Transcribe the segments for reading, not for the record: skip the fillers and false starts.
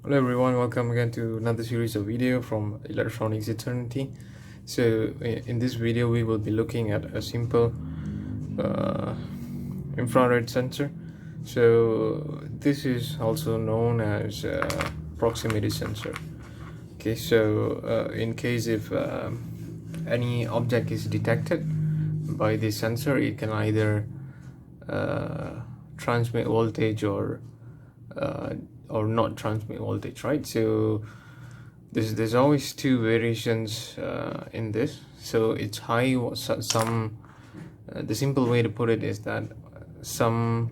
Hello everyone, welcome again to another series of video from Electronics Eternity. So in this video we will be looking at a simple uh, infrared sensor. So this is also known as proximity sensor. Okay, so in case if any object is detected by this sensor, it can either uh, transmit voltage uh, or not transmit voltage, right? So there's always two variations in this. So it's high. Some the simple way to put it is that some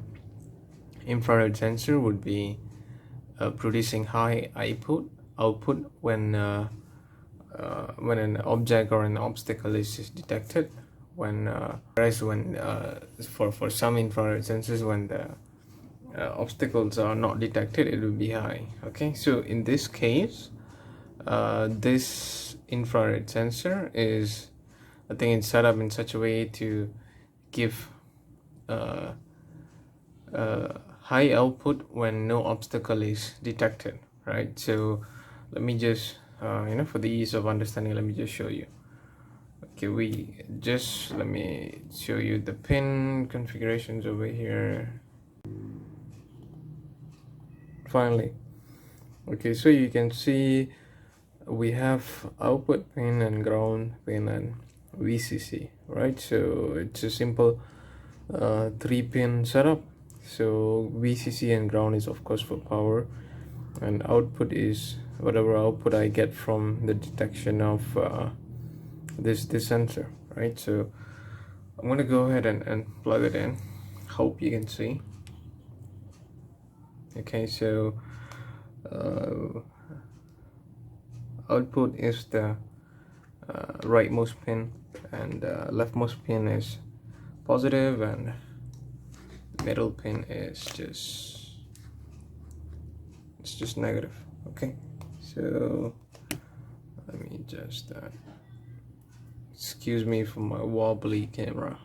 infrared sensor would be producing high output when an object or an obstacle is detected. Whereas when for some infrared sensors, when the obstacles are not detected, it will be high. Okay, so in this case, this infrared sensor is, I think it's set up in such a way to give uh, high output when no obstacle is detected, right? So let me just for the ease of understanding, let me just show you. Okay, let me show you the pin configurations over here. Finally, okay, so you can see we have output pin and ground pin and VCC, right? So it's a simple 3-pin setup. So VCC and ground is of course for power, and output is whatever output I get from the detection of this sensor, right? So I'm gonna go ahead and plug it in. Hope you can see. Okay, so uh, output is the rightmost pin, and leftmost pin is positive, and middle pin is just negative. Okay, so let me just excuse me for my wobbly camera.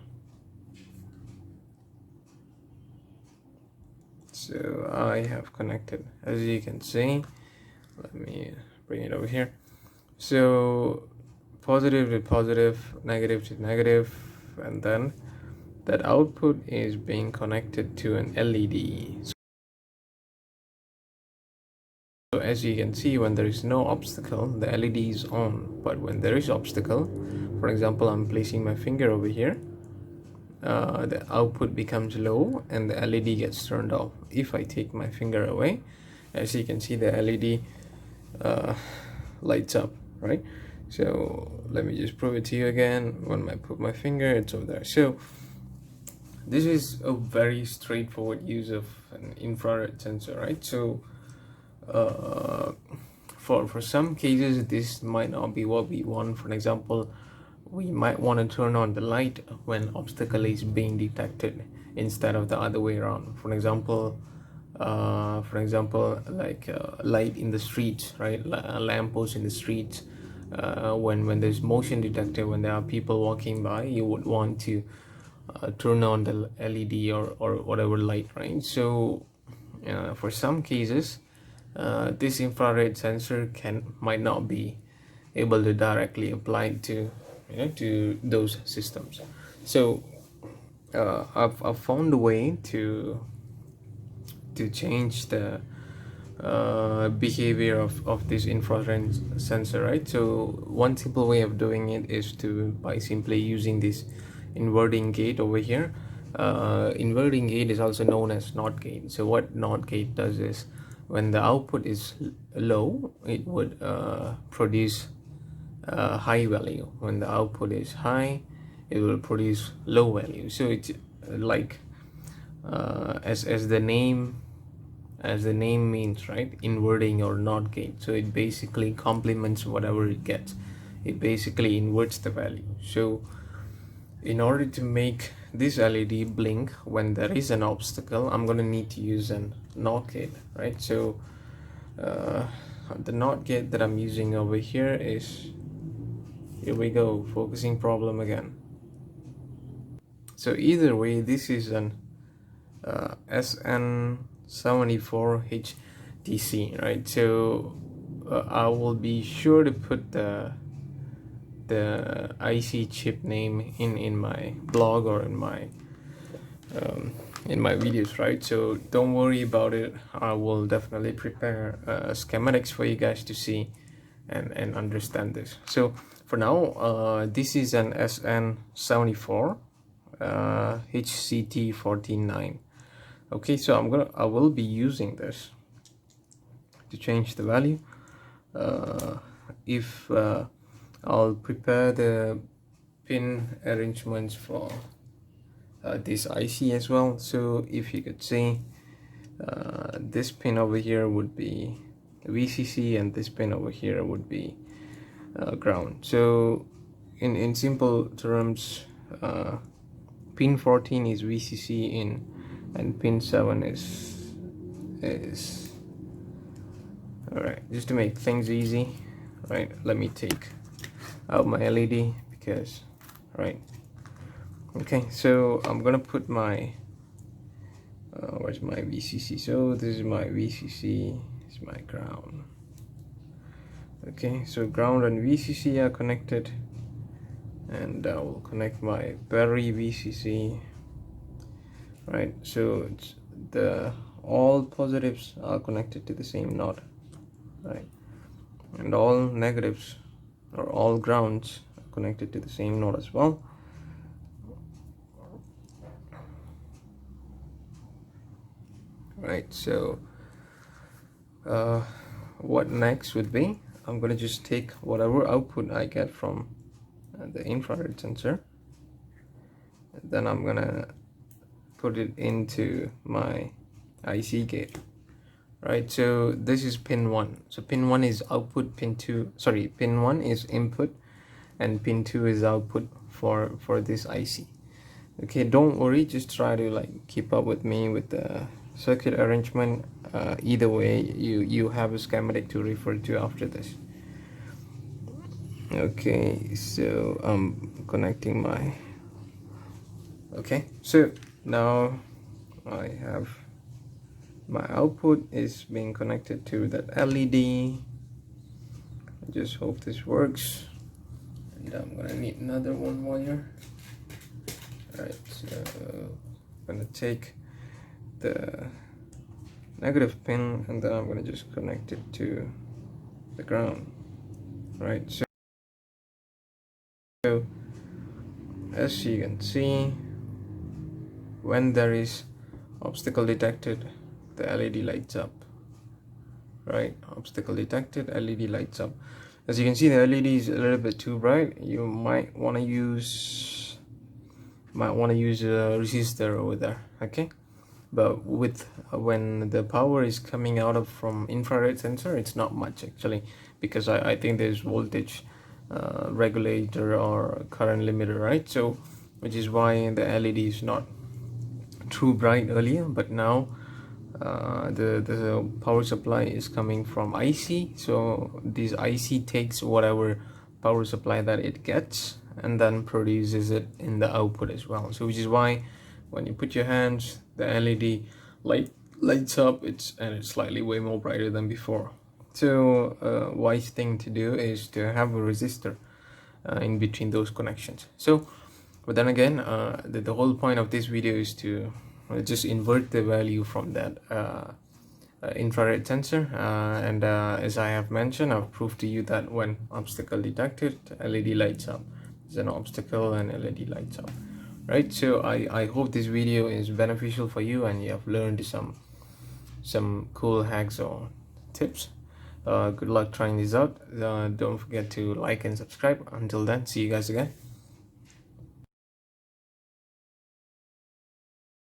So I have connected, as you can see. Let me bring it over here. So positive to positive, negative to negative, and then that output is being connected to an LED. So as you can see, when there is no obstacle, the LED is on. But when there is obstacle, for example, I'm placing my finger over here, the output becomes low and the LED gets turned off. If I take my finger away, as you can see, the LED lights up, right? So let me just prove it to you again. When I put my finger, it's over there. So this is a very straightforward use of an infrared sensor, right? So uh, for some cases this might not be what we want. For example, we might want to turn on the light when obstacle is being detected instead of the other way around. Like light in the streets, right? A lamp post in the streets. When there's motion detected, when there are people walking by, you would want to turn on the LED or whatever light, right? So for some cases, this infrared sensor might not be able to directly apply to to those systems. So I've found a way to change the behavior of this infrared sensor, right? So one simple way of doing it is by simply using this inverting gate over here. Inverting gate is also known as NOT gate. So what NOT gate does is, when the output is low, it would produce high value. When the output is high, it will produce low value. So it's like as the name means, right? Inverting or NOT gate. So it basically complements whatever it gets. It basically inverts the value. So in order to make this LED blink when there is an obstacle, I'm going to need to use an NOT gate, right? So the NOT gate that I'm using over here is, here we go, focusing problem again. So either way, this is an SN74H DC, right? So I will be sure to put the IC chip name in my blog or in my videos, right? So don't worry about it. I will definitely prepare schematics for you guys to see and understand this. So for now, this is an SN74 HCT149. Okay, so I will be using this to change the value. If I'll prepare the pin arrangements for this IC as well. So if you could see, this pin over here would be VCC and this pin over here would be ground. So in simple terms, pin 14 is VCC in and pin 7 is all right. Just to make things easy, right, let me take out my LED because, right, okay, so I'm gonna put my where's my VCC? So this is my VCC, this is my ground. Okay, so ground and VCC are connected, and I will connect my battery VCC, right? So it's all positives are connected to the same node, right, and all negatives or all grounds are connected to the same node as well. Right, so what next would be, I'm gonna just take whatever output I get from the infrared sensor, and then I'm gonna put it into my IC gate, right? So this is pin 1. So pin 1 is output, pin 1 is input, and pin 2 is output for this IC. Okay, don't worry, just try to like keep up with me with the circuit arrangement. Either way, you have a schematic to refer to after this. Okay, so I'm connecting my, okay, so now I have my output is being connected to that LED. I just hope this works, and I'm gonna need another one wire. Right, so I'm gonna take the negative pin and then I'm gonna just connect it to the ground, right? So as you can see, when there is obstacle detected, the LED lights up, right? Obstacle detected, LED lights up. As you can see, the LED is a little bit too bright. You might want to use a resistor over there, okay? But with when the power is coming out of from infrared sensor, it's not much actually, because I think there's voltage regulator or current limiter, right? So which is why the LED is not too bright earlier, but now the power supply is coming from IC. So this IC takes whatever power supply that it gets and then produces it in the output as well. So which is why when you put your hands, the LED lights up, it's slightly way more brighter than before. So wise thing to do is to have a resistor in between those connections. So but then again, the whole point of this video is to just invert the value from that infrared sensor, and as I have mentioned, I've proved to you that when obstacle detected, LED lights up. There's an obstacle and LED lights up, right? So I hope this video is beneficial for you and you have learned some cool hacks or tips. Good luck trying this out. Don't forget to like and subscribe. Until then, see you guys again.